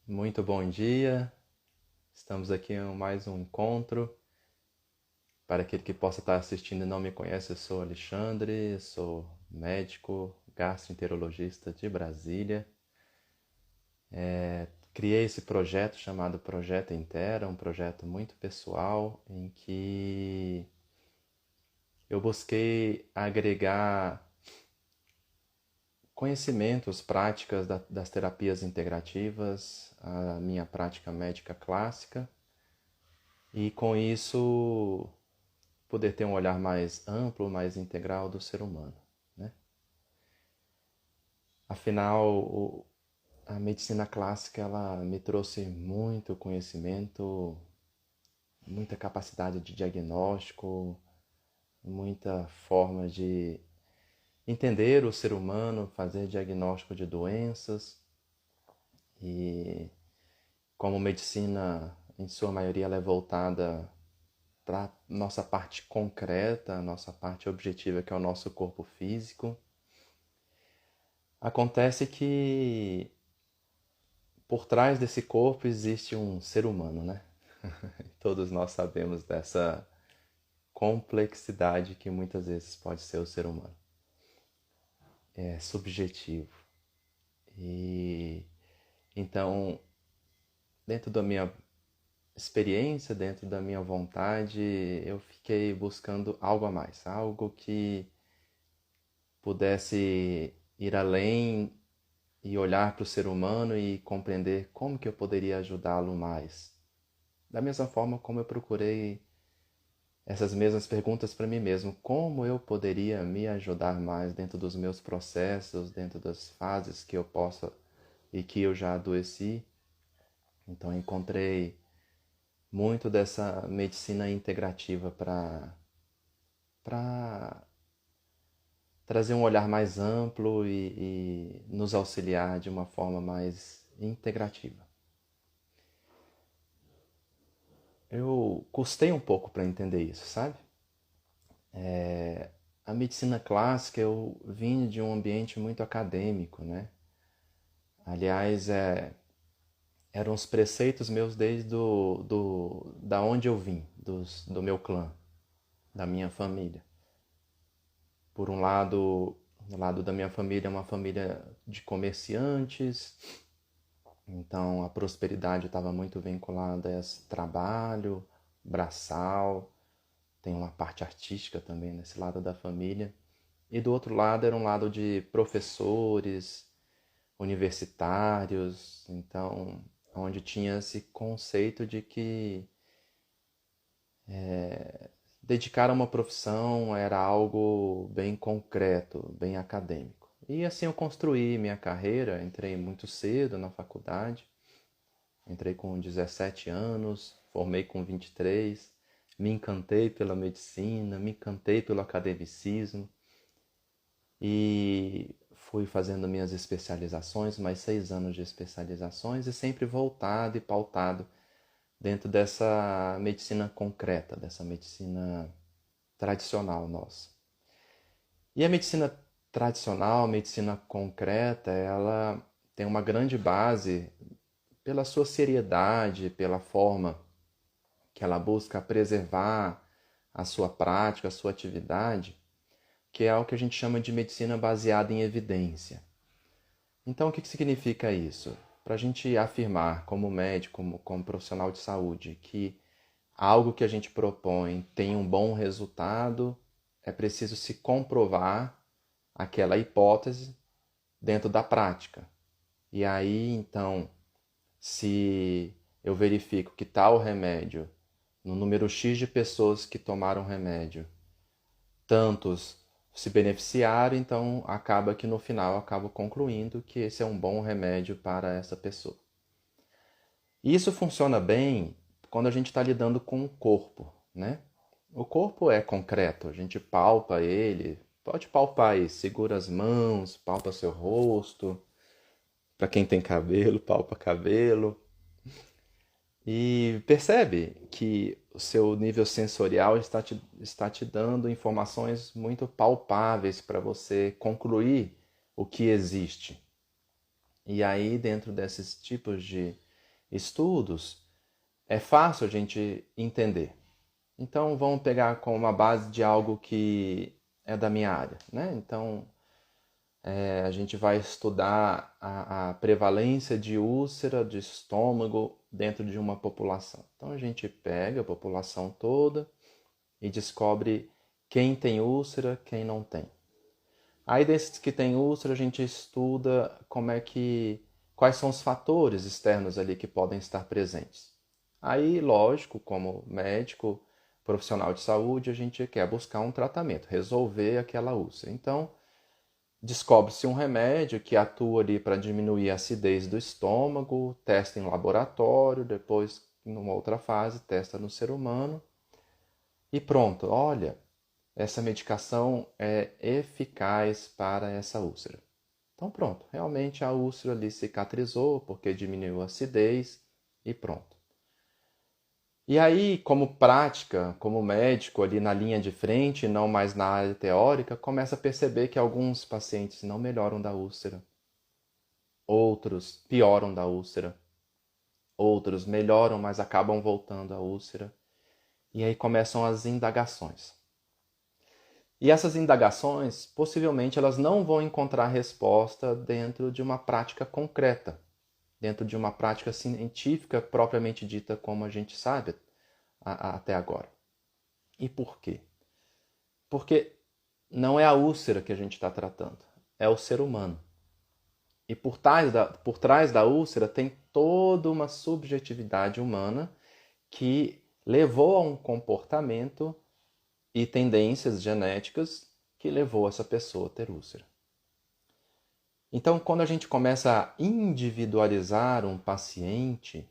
Muito bom dia. Estamos aqui em mais um encontro. Para aquele que possa estar assistindo e não me conhece, eu sou Alexandre, sou médico gastroenterologista de Brasília. Criei esse projeto chamado Projeto Intera, um projeto muito pessoal em que eu busquei agregar conhecimentos, práticas das terapias integrativas, à minha prática médica clássica e com isso poder ter um olhar mais amplo, mais integral do ser humano, né? Afinal, a medicina clássica ela me trouxe muito conhecimento, muita capacidade de diagnóstico, muita forma de entender o ser humano, fazer diagnóstico de doenças e como medicina em sua maioria ela é voltada para nossa parte concreta, nossa parte objetiva que é o nosso corpo físico. Acontece que por trás desse corpo existe um ser humano, né? Todos nós sabemos dessa complexidade que muitas vezes pode ser o ser humano. É subjetivo. E então, dentro da minha experiência, dentro da minha vontade, eu fiquei buscando algo a mais, algo que pudesse ir além e olhar para o ser humano e compreender como que eu poderia ajudá-lo mais. Da mesma forma como eu procurei essas mesmas perguntas para mim mesmo, como eu poderia me ajudar mais dentro dos meus processos, dentro das fases que eu possa e que eu já adoeci. Então encontrei muito dessa medicina integrativa para trazer um olhar mais amplo e nos auxiliar de uma forma mais integrativa. Eu custei um pouco para entender isso, sabe? A medicina clássica eu vim de um ambiente muito acadêmico, né? Aliás, eram os preceitos meus desde da onde eu vim, do meu clã, da minha família. Por um lado, do lado da minha família é uma família de comerciantes, então a prosperidade estava muito vinculada a esse trabalho, braçal, tem uma parte artística também nesse lado da família. E do outro lado era um lado de professores, universitários, então onde tinha esse conceito de que dedicar a uma profissão era algo bem concreto, bem acadêmico. E assim eu construí minha carreira, entrei muito cedo na faculdade, entrei com 17 anos, formei com 23, me encantei pela medicina, me encantei pelo academicismo e fui fazendo minhas especializações, mais 6 anos de especializações e sempre voltado e pautado dentro dessa medicina concreta, dessa medicina tradicional nossa. E a medicina tradicional, a medicina concreta, ela tem uma grande base pela sua seriedade, pela forma que ela busca preservar a sua prática, a sua atividade, que é o que a gente chama de medicina baseada em evidência. Então, o que significa isso? Para a gente afirmar, como médico, como profissional de saúde, que algo que a gente propõe tem um bom resultado, é preciso se comprovar aquela hipótese dentro da prática. E aí, então, se eu verifico que tal remédio, no número X de pessoas que tomaram remédio, tantos se beneficiaram, então acaba que no final eu acabo concluindo que esse é um bom remédio para essa pessoa. E isso funciona bem quando a gente está lidando com o corpo, né? O corpo é concreto, a gente palpa ele, pode palpar aí, segura as mãos, palpa seu rosto, para quem tem cabelo, palpa cabelo. E percebe que o seu nível sensorial está te dando informações muito palpáveis para você concluir o que existe. E aí, dentro desses tipos de estudos, é fácil a gente entender. Então vamos pegar como uma base de algo que é da minha área, né? Então a gente vai estudar a prevalência de úlcera de estômago dentro de uma população. Então a gente pega a população toda e descobre quem tem úlcera, quem não tem. Aí desses que têm úlcera a gente estuda quais são os fatores externos ali que podem estar presentes. Aí, lógico, como médico, profissional de saúde, a gente quer buscar um tratamento, resolver aquela úlcera. Então, descobre-se um remédio que atua ali para diminuir a acidez do estômago, testa em laboratório, depois, numa outra fase, testa no ser humano. E pronto, olha, essa medicação é eficaz para essa úlcera. Então pronto, realmente a úlcera ali cicatrizou porque diminuiu a acidez e pronto. E aí, como prática, como médico ali na linha de frente, não mais na área teórica, começa a perceber que alguns pacientes não melhoram da úlcera, outros pioram da úlcera, outros melhoram, mas acabam voltando à úlcera. E aí começam as indagações. E essas indagações, possivelmente, elas não vão encontrar resposta dentro de uma prática concreta, dentro de uma prática científica propriamente dita, como a gente sabe até agora. E por quê? Porque não é a úlcera que a gente está tratando, é o ser humano. E por trás da úlcera tem toda uma subjetividade humana que levou a um comportamento e tendências genéticas que levou essa pessoa a ter úlcera. Então, quando a gente começa a individualizar um paciente,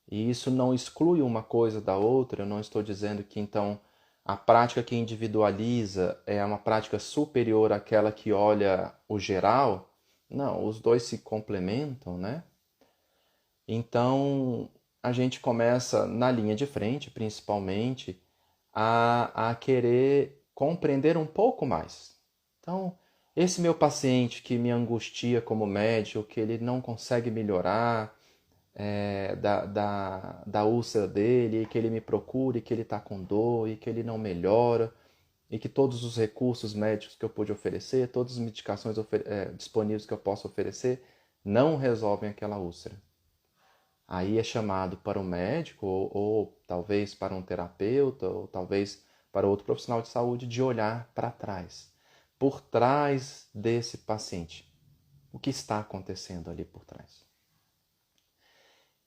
e isso não exclui uma coisa da outra, eu não estou dizendo que então a prática que individualiza é uma prática superior àquela que olha o geral. Não, os dois se complementam, né? Então, a gente começa na linha de frente, principalmente, a querer compreender um pouco mais. Então, esse meu paciente que me angustia como médico, que ele não consegue melhorar da úlcera dele, e que ele me procura, e que ele está com dor, e que ele não melhora, e que todos os recursos médicos que eu pude oferecer, todas as medicações disponíveis que eu posso oferecer, não resolvem aquela úlcera. Aí é chamado para um médico, ou talvez para um terapeuta, ou talvez para outro profissional de saúde, de olhar para trás, por trás desse paciente. O que está acontecendo ali por trás?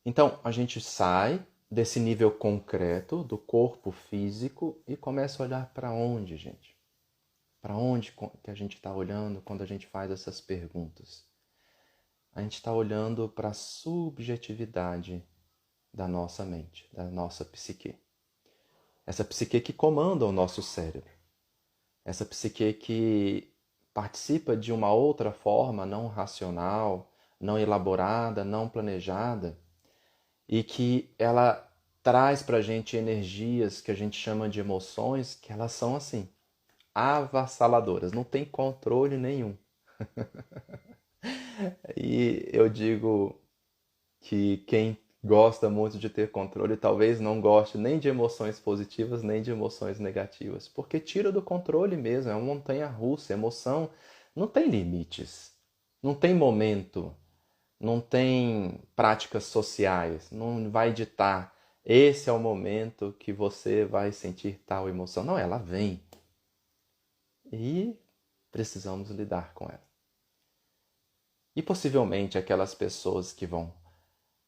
Então, a gente sai desse nível concreto do corpo físico e começa a olhar para onde, gente? Para onde que a gente está olhando quando a gente faz essas perguntas? A gente está olhando para a subjetividade da nossa mente, da nossa psique. Essa psique que comanda o nosso cérebro. Essa psique que participa de uma outra forma não racional, não elaborada, não planejada, e que ela traz para a gente energias que a gente chama de emoções, que elas são assim, avassaladoras, não tem controle nenhum. E eu digo que quem gosta muito de ter controle talvez não goste nem de emoções positivas nem de emoções negativas, porque tira do controle mesmo, é uma montanha-russa, emoção não tem limites, não tem momento, não tem práticas sociais, não vai ditar esse é o momento que você vai sentir tal emoção. Não, ela vem e precisamos lidar com ela. E possivelmente aquelas pessoas que vão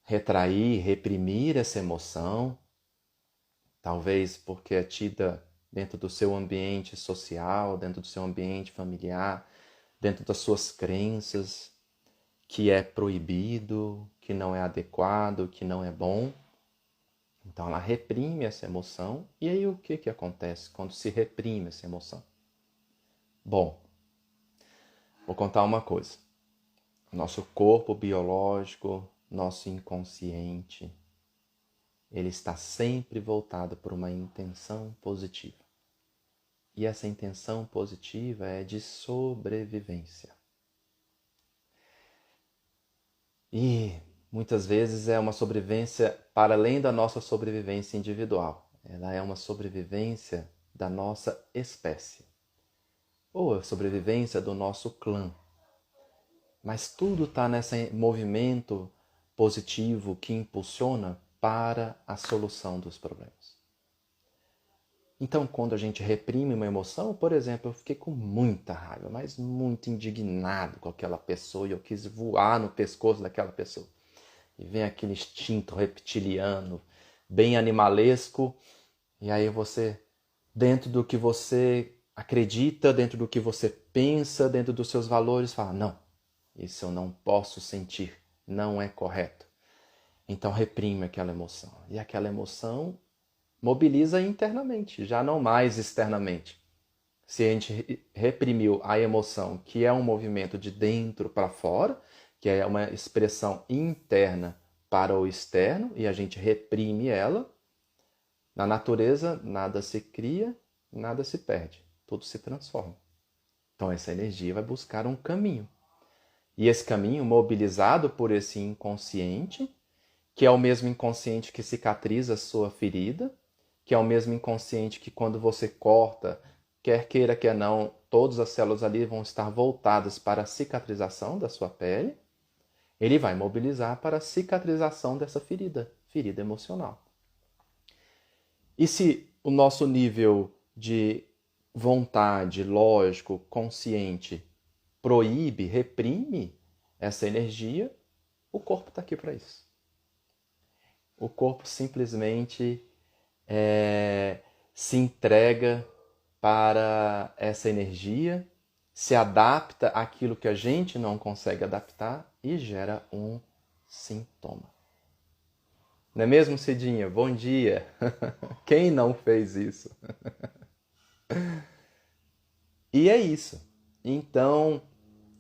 retrair, reprimir essa emoção, talvez porque é tida dentro do seu ambiente social, dentro do seu ambiente familiar, dentro das suas crenças, que é proibido, que não é adequado, que não é bom. Então ela reprime essa emoção. E aí o que acontece quando se reprime essa emoção? Bom, vou contar uma coisa. Nosso corpo biológico, nosso inconsciente, ele está sempre voltado por uma intenção positiva. E essa intenção positiva é de sobrevivência. E muitas vezes é uma sobrevivência para além da nossa sobrevivência individual. Ela é uma sobrevivência da nossa espécie, ou a sobrevivência do nosso clã. Mas tudo está nesse movimento positivo que impulsiona para a solução dos problemas. Então, quando a gente reprime uma emoção, por exemplo, eu fiquei com muita raiva, mas muito indignado com aquela pessoa e eu quis voar no pescoço daquela pessoa. E vem aquele instinto reptiliano, bem animalesco, e aí você, dentro do que você acredita, dentro do que você pensa, dentro dos seus valores, fala, não, isso eu não posso sentir, não é correto. Então reprime aquela emoção. E aquela emoção mobiliza internamente, já não mais externamente. Se a gente reprimiu a emoção, que é um movimento de dentro para fora, que é uma expressão interna para o externo, e a gente reprime ela, na natureza nada se cria, nada se perde, tudo se transforma. Então essa energia vai buscar um caminho. E esse caminho, mobilizado por esse inconsciente, que é o mesmo inconsciente que cicatriza a sua ferida, que é o mesmo inconsciente que quando você corta, quer queira, quer não, todas as células ali vão estar voltadas para a cicatrização da sua pele, ele vai mobilizar para a cicatrização dessa ferida, ferida emocional. E se o nosso nível de vontade, lógico, consciente, proíbe, reprime essa energia, o corpo está aqui para isso. O corpo simplesmente se entrega para essa energia, se adapta àquilo que a gente não consegue adaptar e gera um sintoma. Não é mesmo, Cidinha? Bom dia! Quem não fez isso? E é isso. Então,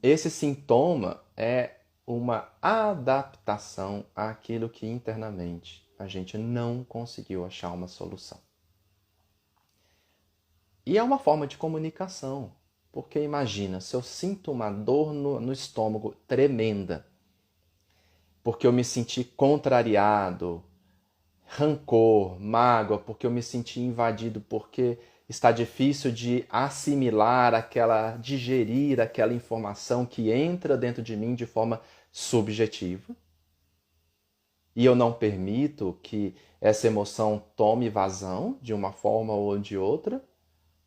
esse sintoma é uma adaptação àquilo que internamente a gente não conseguiu achar uma solução. E é uma forma de comunicação, porque imagina, se eu sinto uma dor no estômago tremenda, porque eu me senti contrariado, rancor, mágoa, porque eu me senti invadido, porque está difícil de assimilar digerir aquela informação que entra dentro de mim de forma subjetiva. E eu não permito que essa emoção tome vazão de uma forma ou de outra.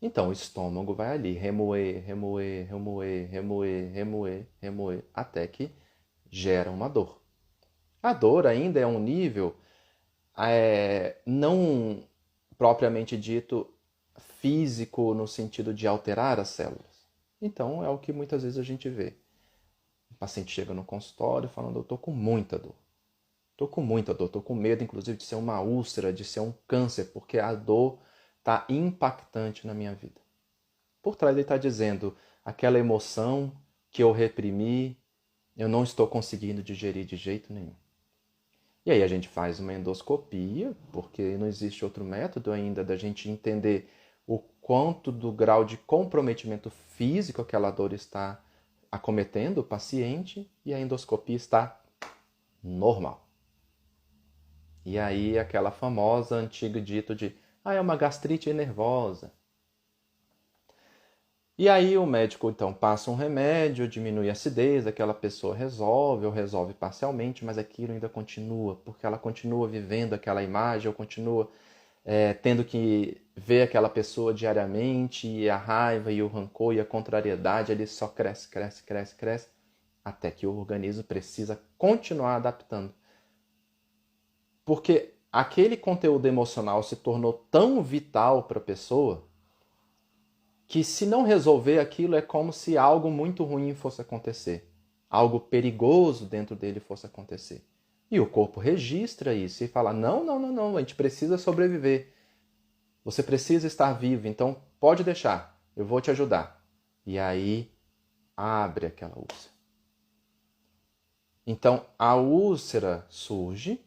Então o estômago vai ali remoer, remoer, remoer, remoer, remoer, remoer, até que gera uma dor. A dor ainda é um nível não propriamente dito físico no sentido de alterar as células. Então é o que muitas vezes a gente vê. O paciente chega no consultório falando, eu estou com muita dor. Estou com muita dor, estou com medo inclusive de ser uma úlcera, de ser um câncer, porque a dor está impactante na minha vida. Por trás ele está dizendo, aquela emoção que eu reprimi, eu não estou conseguindo digerir de jeito nenhum. E aí a gente faz uma endoscopia, porque não existe outro método ainda da gente entender o quanto do grau de comprometimento físico aquela dor está acometendo o paciente, e a endoscopia está normal. E aí aquela famosa antigo dito de é uma gastrite nervosa. E aí o médico então passa um remédio, diminui a acidez, aquela pessoa resolve ou resolve parcialmente, mas aquilo ainda continua, porque ela continua vivendo aquela imagem, ou continua tendo que ver aquela pessoa diariamente, e a raiva e o rancor e a contrariedade ali só cresce, cresce, cresce, cresce, até que o organismo precisa continuar adaptando. Porque aquele conteúdo emocional se tornou tão vital para a pessoa que se não resolver aquilo é como se algo muito ruim fosse acontecer. Algo perigoso dentro dele fosse acontecer. E o corpo registra isso e fala, não, a gente precisa sobreviver. Você precisa estar vivo, então pode deixar, eu vou te ajudar. E aí abre aquela úlcera. Então a úlcera surge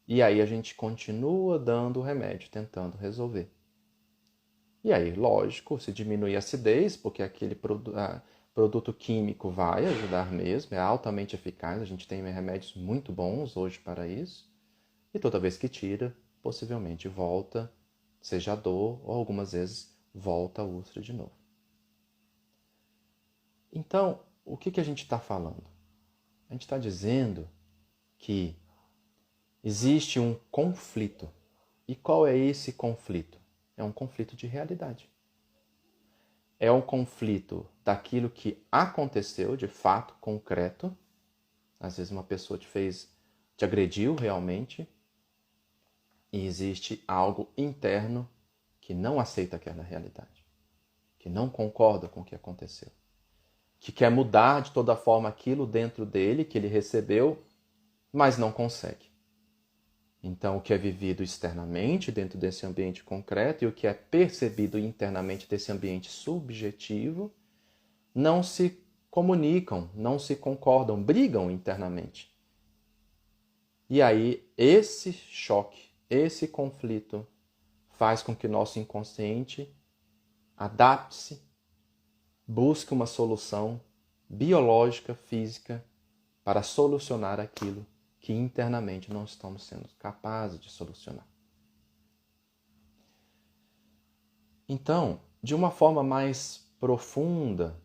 e aí a gente continua dando o remédio, tentando resolver. E aí, lógico, se diminui a acidez, porque aquele produto químico vai ajudar mesmo, é altamente eficaz, a gente tem remédios muito bons hoje para isso. E toda vez que tira, possivelmente volta, seja a dor, ou algumas vezes volta a úlcera de novo. Então, o que a gente está falando? A gente está dizendo que existe um conflito. E qual é esse conflito? É um conflito de realidade. É um conflito daquilo que aconteceu de fato concreto. Às vezes uma pessoa te agrediu realmente, e existe algo interno que não aceita aquela realidade, que não concorda com o que aconteceu, que quer mudar de toda forma aquilo dentro dele que ele recebeu, mas não consegue. Então, o que é vivido externamente dentro desse ambiente concreto e o que é percebido internamente desse ambiente subjetivo não se comunicam, não se concordam, brigam internamente. E aí, esse choque, esse conflito faz com que o nosso inconsciente adapte-se, busque uma solução biológica, física, para solucionar aquilo que internamente não estamos sendo capazes de solucionar. Então, de uma forma mais profunda,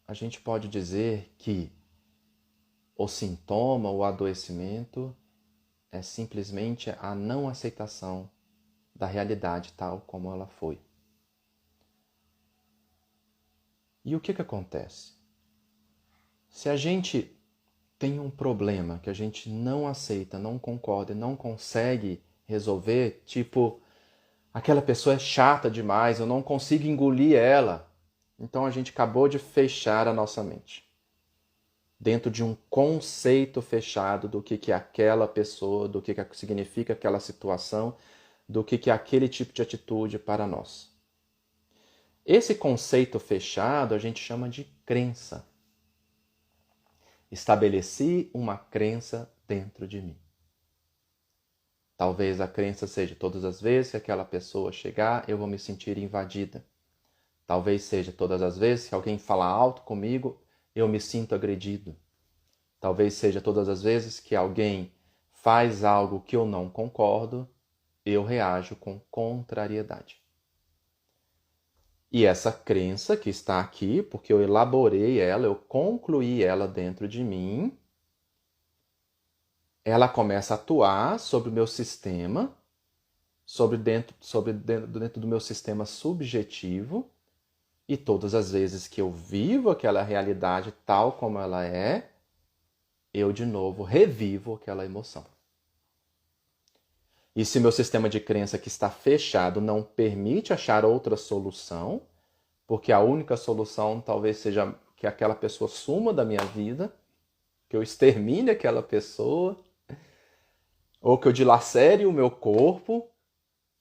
a gente pode dizer que o sintoma, o adoecimento, é simplesmente a não aceitação da realidade tal como ela foi. E o que acontece? Se a gente tem um problema que a gente não aceita, não concorda e não consegue resolver, tipo, aquela pessoa é chata demais, eu não consigo engolir ela. Então a gente acabou de fechar a nossa mente dentro de um conceito fechado do que é aquela pessoa, do que significa aquela situação, do que é aquele tipo de atitude para nós. Esse conceito fechado a gente chama de crença. Estabeleci uma crença dentro de mim. Talvez a crença seja todas as vezes que aquela pessoa chegar, eu vou me sentir invadida. Talvez seja todas as vezes que alguém fala alto comigo, eu me sinto agredido. Talvez seja todas as vezes que alguém faz algo que eu não concordo, eu reajo com contrariedade. E essa crença que está aqui, porque eu elaborei ela, eu concluí ela dentro de mim, ela começa a atuar sobre o meu sistema, dentro do meu sistema subjetivo, e todas as vezes que eu vivo aquela realidade tal como ela é, eu de novo revivo aquela emoção. E se meu sistema de crença que está fechado não permite achar outra solução, porque a única solução talvez seja que aquela pessoa suma da minha vida, que eu extermine aquela pessoa, ou que eu dilacere o meu corpo,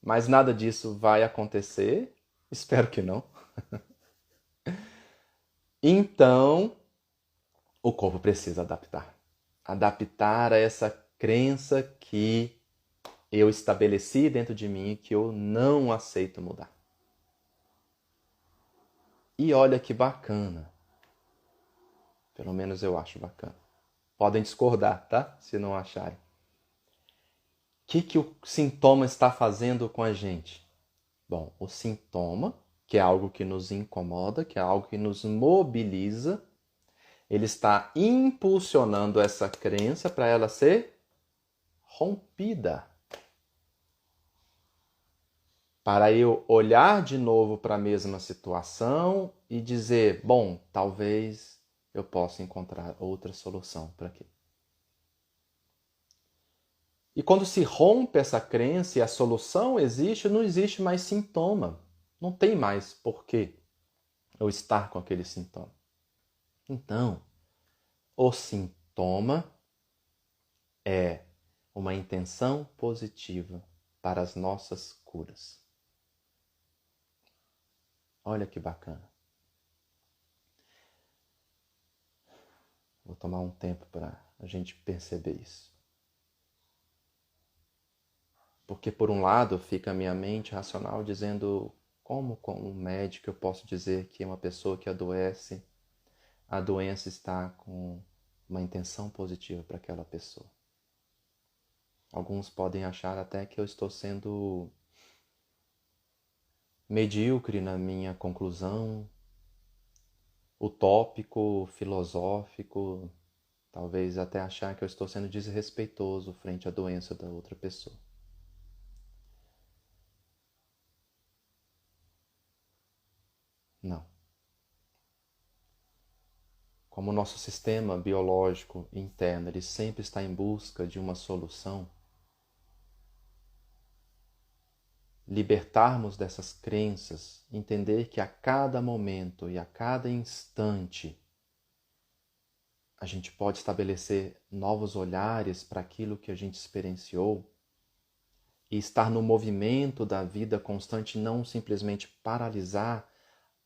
mas nada disso vai acontecer. Espero que não. Então, o corpo precisa adaptar. Adaptar a essa crença que eu estabeleci dentro de mim e que eu não aceito mudar. E olha que bacana. Pelo menos eu acho bacana. Podem discordar, tá? Se não acharem. O que o sintoma está fazendo com a gente? Bom, o sintoma, que é algo que nos incomoda, que é algo que nos mobiliza, ele está impulsionando essa crença para ela ser rompida. Para eu olhar de novo para a mesma situação e dizer, bom, talvez eu possa encontrar outra solução para aquilo. E quando se rompe essa crença e a solução existe, não existe mais sintoma. Não tem mais porquê eu estar com aquele sintoma. Então, o sintoma é uma intenção positiva para as nossas curas. Olha que bacana. Vou tomar um tempo para a gente perceber isso. Porque, por um lado, fica a minha mente racional dizendo como médico eu posso dizer que uma pessoa que adoece a doença está com uma intenção positiva para aquela pessoa. Alguns podem achar até que eu estou sendo medíocre na minha conclusão, utópico, filosófico, talvez até achar que eu estou sendo desrespeitoso frente à doença da outra pessoa. Não. Como o nosso sistema biológico interno ele sempre está em busca de uma solução, libertarmos dessas crenças, entender que a cada momento e a cada instante a gente pode estabelecer novos olhares para aquilo que a gente experienciou e estar no movimento da vida constante, não simplesmente paralisar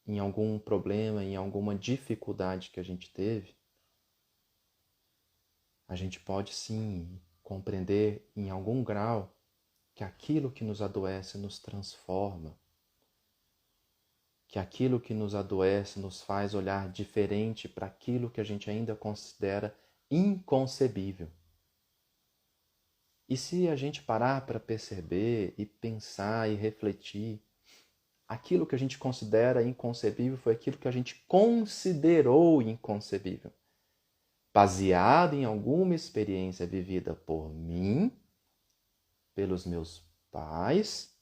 em algum problema, em alguma dificuldade que a gente teve, a gente pode sim compreender em algum grau que aquilo que nos adoece nos transforma, que aquilo que nos adoece nos faz olhar diferente para aquilo que a gente ainda considera inconcebível. E se a gente parar para perceber e pensar e refletir, aquilo que a gente considera inconcebível foi aquilo que a gente considerou inconcebível, baseado em alguma experiência vivida por mim, pelos meus pais,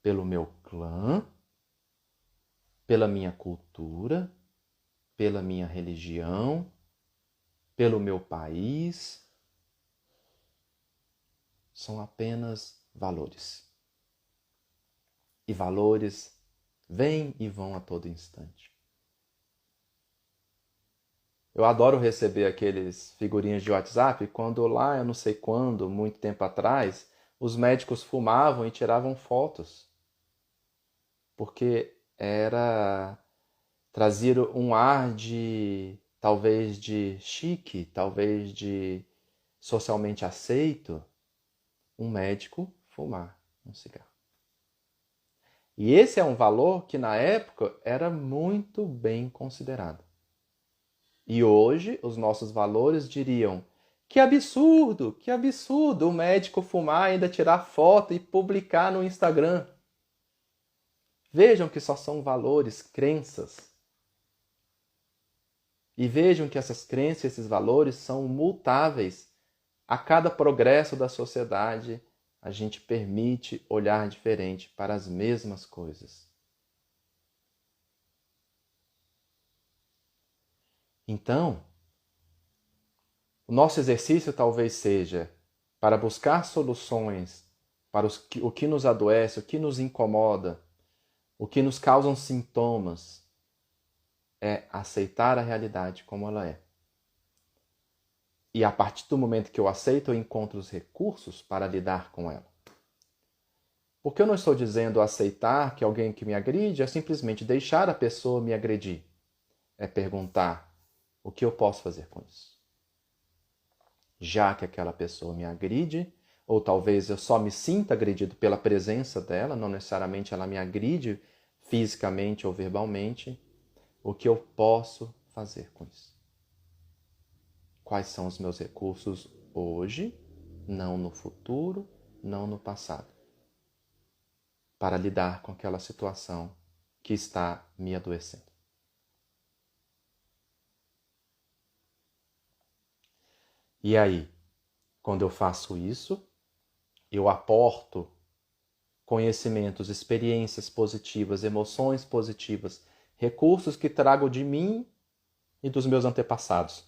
pelo meu clã, pela minha cultura, pela minha religião, pelo meu país. São apenas valores. E valores vêm e vão a todo instante. Eu adoro receber aqueles figurinhas de WhatsApp quando lá, eu não sei quando, muito tempo atrás, os médicos fumavam e tiravam fotos. Porque trazia um ar de, talvez de chique, talvez de socialmente aceito, um médico fumar um cigarro. E esse é um valor que na época era muito bem considerado. E hoje os nossos valores diriam: que absurdo o médico fumar e ainda tirar foto e publicar no Instagram. Vejam que só são valores, crenças. E vejam que essas crenças e esses valores são mutáveis. A cada progresso da sociedade, a gente permite olhar diferente para as mesmas coisas. Então, o nosso exercício talvez seja para buscar soluções para o que nos adoece, o que nos incomoda, o que nos causa sintomas, é aceitar a realidade como ela é. E a partir do momento que eu aceito, eu encontro os recursos para lidar com ela. Porque eu não estou dizendo aceitar que alguém que me agride é simplesmente deixar a pessoa me agredir. É perguntar: o que eu posso fazer com isso? Já que aquela pessoa me agride, ou talvez eu só me sinta agredido pela presença dela, não necessariamente ela me agride fisicamente ou verbalmente, o que eu posso fazer com isso? Quais são os meus recursos hoje, não no futuro, não no passado, para lidar com aquela situação que está me adoecendo? E aí, quando eu faço isso, eu aporto conhecimentos, experiências positivas, emoções positivas, recursos que trago de mim e dos meus antepassados.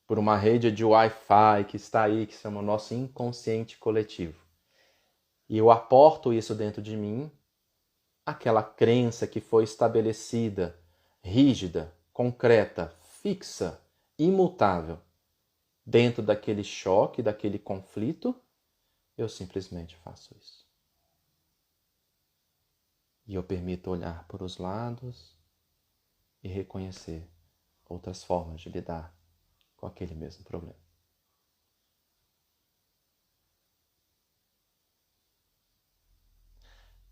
Por uma rede de Wi-Fi que está aí, que se chama o nosso inconsciente coletivo. E eu aporto isso dentro de mim, aquela crença que foi estabelecida, rígida, concreta, fixa, imutável, dentro daquele choque, daquele conflito, eu simplesmente faço isso. E eu permito olhar para os lados e reconhecer outras formas de lidar com aquele mesmo problema.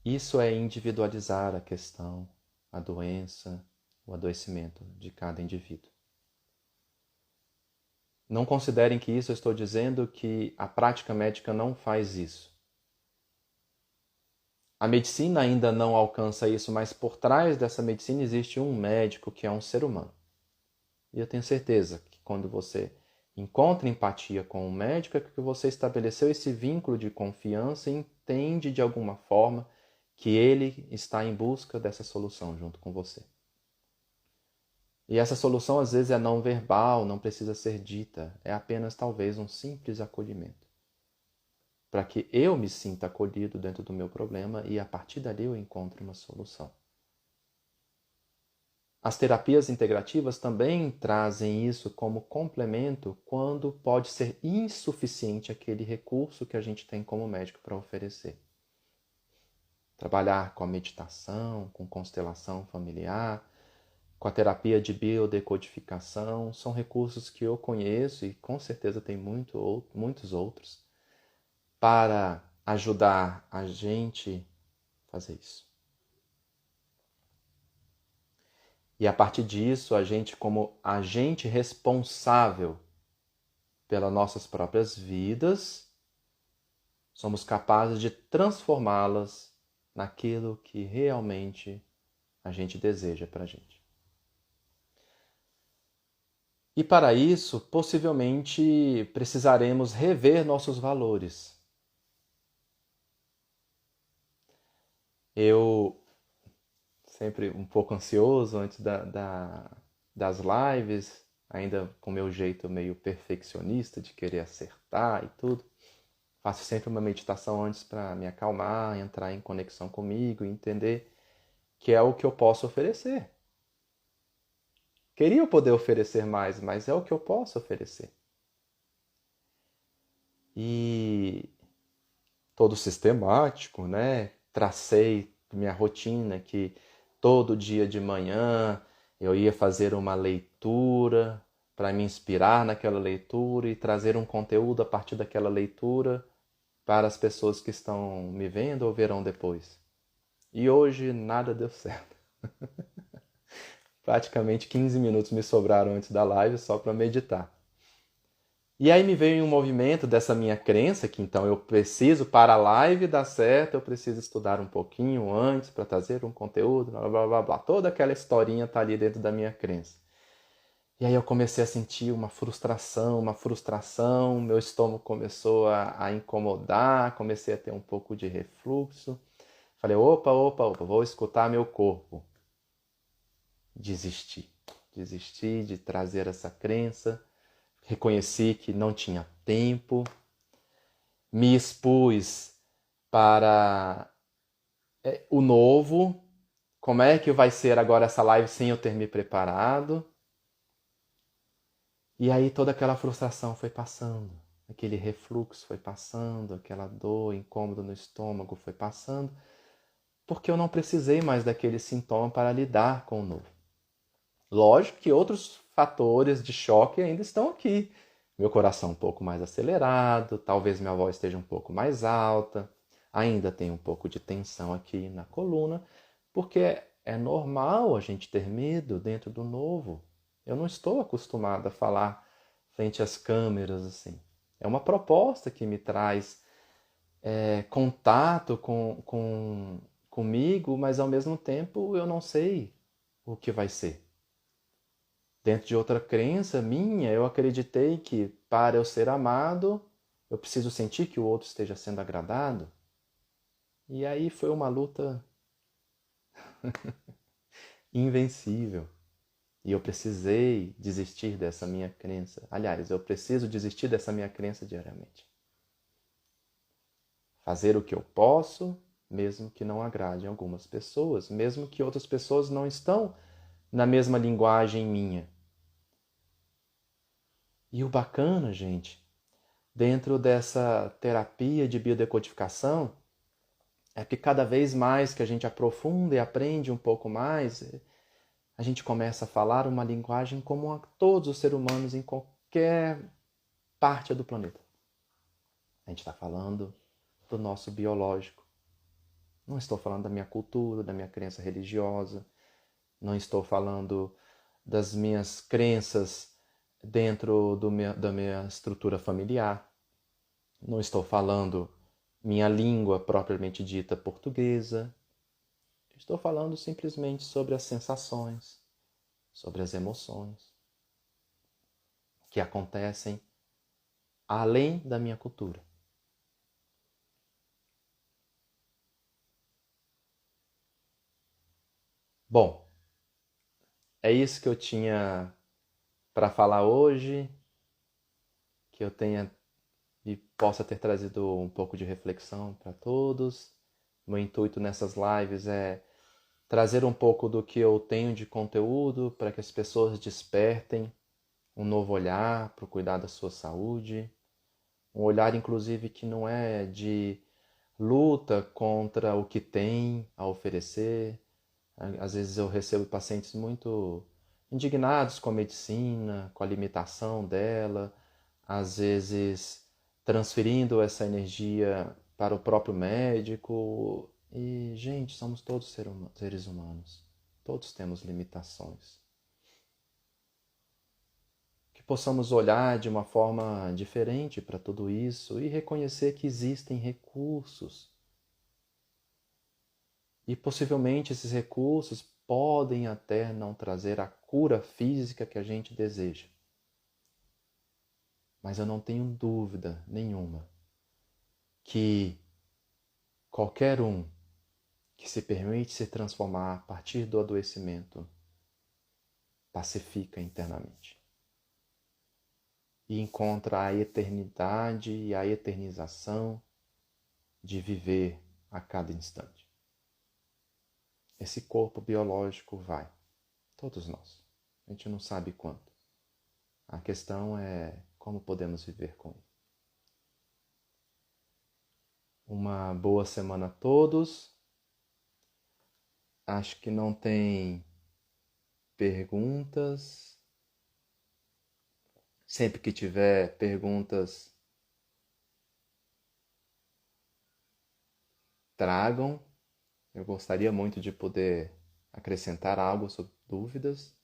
Isso é individualizar a questão, a doença, o adoecimento de cada indivíduo. Não considerem que isso eu estou dizendo que a prática médica não faz isso. A medicina ainda não alcança isso, mas por trás dessa medicina existe um médico que é um ser humano. E eu tenho certeza que quando você encontra empatia com o médico é porque você estabeleceu esse vínculo de confiança e entende de alguma forma que ele está em busca dessa solução junto com você. E essa solução às vezes é não verbal, não precisa ser dita, é apenas talvez um simples acolhimento. Para que eu me sinta acolhido dentro do meu problema e a partir dali eu encontre uma solução. As terapias integrativas também trazem isso como complemento quando pode ser insuficiente aquele recurso que a gente tem como médico para oferecer. Trabalhar com a meditação, com constelação familiar, com a terapia de biodecodificação, são recursos que eu conheço e com certeza tem muitos outros para ajudar a gente a fazer isso. E a partir disso, a gente, como agente responsável pelas nossas próprias vidas, somos capazes de transformá-las naquilo que realmente a gente deseja para a gente. E para isso, possivelmente, precisaremos rever nossos valores. Eu, sempre um pouco ansioso antes das lives, ainda com meu jeito meio perfeccionista de querer acertar e tudo. Faço sempre uma meditação antes para me acalmar, entrar em conexão comigo e entender que é o que eu posso oferecer. Queria poder oferecer mais, mas é o que eu posso oferecer. E todo sistemático, né? Tracei minha rotina que todo dia de manhã eu ia fazer uma leitura para me inspirar naquela leitura e trazer um conteúdo a partir daquela leitura para as pessoas que estão me vendo ou verão depois. E hoje nada deu certo. Praticamente 15 minutos me sobraram antes da live só para meditar. E aí me veio um movimento dessa minha crença que então eu preciso, para a live dar certo, eu preciso estudar um pouquinho antes para trazer um conteúdo, blá blá blá blá. Toda aquela historinha está ali dentro da minha crença. E aí eu comecei a sentir uma frustração, meu estômago começou a incomodar, comecei a ter um pouco de refluxo. Falei, opa, vou escutar meu corpo. Desisti de trazer essa crença, reconheci que não tinha tempo, me expus para o novo, como é que vai ser agora essa live sem eu ter me preparado. E aí toda aquela frustração foi passando, aquele refluxo foi passando, aquela dor, incômodo no estômago foi passando, porque eu não precisei mais daquele sintoma para lidar com o novo. Lógico que outros fatores de choque ainda estão aqui. Meu coração um pouco mais acelerado, talvez minha voz esteja um pouco mais alta, ainda tem um pouco de tensão aqui na coluna, porque é normal a gente ter medo dentro do novo. Eu não estou acostumado a falar frente às câmeras assim. É uma proposta que me traz contato comigo, mas ao mesmo tempo eu não sei o que vai ser. Dentro de outra crença minha, eu acreditei que para eu ser amado, eu preciso sentir que o outro esteja sendo agradado. E aí foi uma luta invencível. E eu precisei desistir dessa minha crença. Aliás, eu preciso desistir dessa minha crença diariamente. Fazer o que eu posso, mesmo que não agrade algumas pessoas, mesmo que outras pessoas não estão na mesma linguagem minha. E o bacana, gente, dentro dessa terapia de biodecodificação, é que cada vez mais que a gente aprofunda e aprende um pouco mais, a gente começa a falar uma linguagem comum a todos os seres humanos em qualquer parte do planeta. A gente está falando do nosso biológico. Não estou falando da minha cultura, da minha crença religiosa. Não estou falando das minhas crenças dentro da minha estrutura familiar. Não estou falando minha língua propriamente dita portuguesa. Estou falando simplesmente sobre as sensações, sobre as emoções que acontecem além da minha cultura. Bom, é isso que eu tinha para falar hoje, que eu tenha e possa ter trazido um pouco de reflexão para todos. Meu intuito nessas lives é trazer um pouco do que eu tenho de conteúdo para que as pessoas despertem um novo olhar para o cuidar da sua saúde, um olhar inclusive que não é de luta contra o que tem a oferecer. Às vezes eu recebo pacientes muito indignados com a medicina, com a limitação dela, às vezes transferindo essa energia para o próprio médico. E, gente, somos todos seres humanos. Todos temos limitações. Que possamos olhar de uma forma diferente para tudo isso e reconhecer que existem recursos. E possivelmente esses recursos podem até não trazer a cura física que a gente deseja. Mas eu não tenho dúvida nenhuma que qualquer um que se permite se transformar a partir do adoecimento pacifica internamente e encontra a eternidade e a eternização de viver a cada instante. Esse corpo biológico vai, todos nós. A gente não sabe quando. A questão é como podemos viver com ele. Uma boa semana a todos. Acho que não tem perguntas. Sempre que tiver perguntas, tragam. Eu gostaria muito de poder acrescentar algo sobre dúvidas.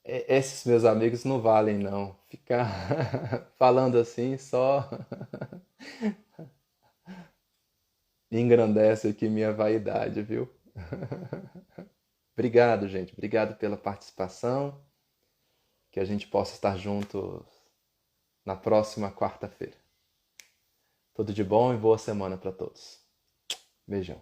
Esses meus amigos não valem, não. Ficar falando assim só engrandece aqui minha vaidade, viu? Obrigado, gente. Obrigado pela participação. Que a gente possa estar juntos na próxima quarta-feira. Tudo de bom e boa semana para todos. Beijão.